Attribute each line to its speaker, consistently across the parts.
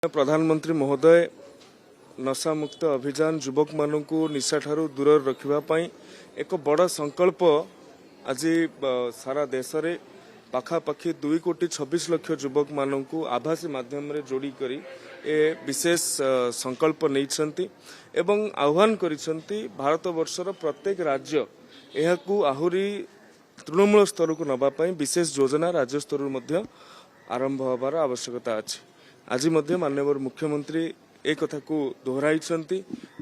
Speaker 1: प्रधानमंत्री महोदय नशा मुक्त अभियान युवक मानू निशा ठारू दूर रखापी एक बड़ संकल्प आज सारा देश में पाखापाखि 2,26,00,000 युवक मानू आभासी माध्यम रे जोड़ी करी ए विशेष संकल्प नहीं एवं आह्वान करिसेंती भारत वर्षर प्रत्येक राज्य यह आहुरी तृणमूल स्तर को नवापाई विशेष योजना राज्य स्तर आरंभ होबार आवश्यकता अछि। आज माननीय मुख्यमंत्री एक कथा को दोहराई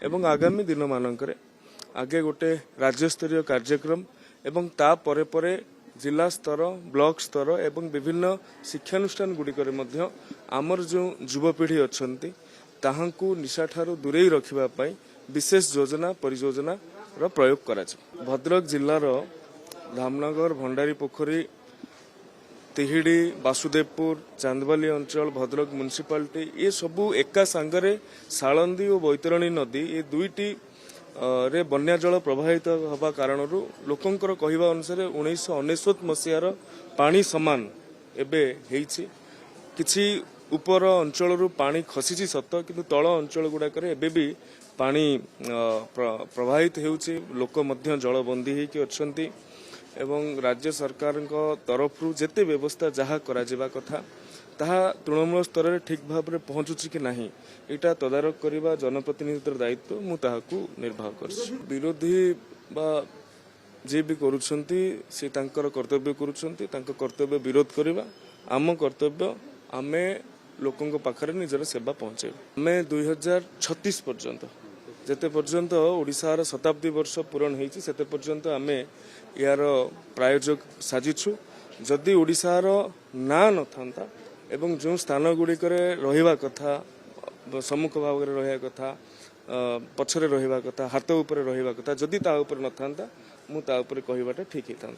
Speaker 1: एवं आगामी दिन मानकरे आगे गोटे राज्य स्तरीय कार्यक्रम एवं ता परे परे जिला स्तर ब्लॉक स्तर एवं विभिन्न शिक्षानुष्ठान गुड़िकर आमर जो युवपीढ़ी अच्छी ताहांकु निशा ठारू दूरेई रखिबा पई विशेष योजना परियोजना रो प्रयोग करा। भद्रक जिल्लार धामनगर भंडारी पोखरी तिहिड़ी बासुदेवपुर चांदबाली अंचल भद्रक म्युनिसिपालिटी ये सबू एका सांगरे सालंदी और बैतरणी नदी ये दुईटी रे बन्या जल प्रभावित हवा कारण लोकंकर कहवा अनुसार 1999 मसीहार पानी समान एबे हेइछि। किछि उपर अंचल पानी खसी सत किंतु तल अंचल गुड़ाक एबे भी पानी प्रभावित हेउछि। लोक मध्य जलबंदी हेकि अछंती एवं राज्य सरकार तरफ जेते व्यवस्था जहाँ करा कथा ताहा तृणमूल स्तर में ठीक भाव में पहुंचुची कि नहीं इटा तदारक करने जनप्रतिनिधि दायित्व मु ताहाकु निर्वाह कर। विरोधी बा जे भी करुछंती से तांकर कर्तव्य करुछंती तांकर कर्तव्य विरोध करवा आम कर्तव्य आमे लोकंक पाखरे निजर सेवा पहुंचे। आमे 2036 पर्यंत जेते पर्यंत ओडिशार शताब्दी वर्ष पूरण होती सेते पर्यंत आमे यार प्रायोजक साजिछु। जदि ओडिशार ना न था एवं जो स्थान गुड़िक रहिबा कथा सम्मुख भाव में रहिबा कथा पछरे रहिबा कथा हाथ ऊपर रहिबा कथा जदि ता ऊपर न था मु ता ऊपर कहबाटा ठीक होता।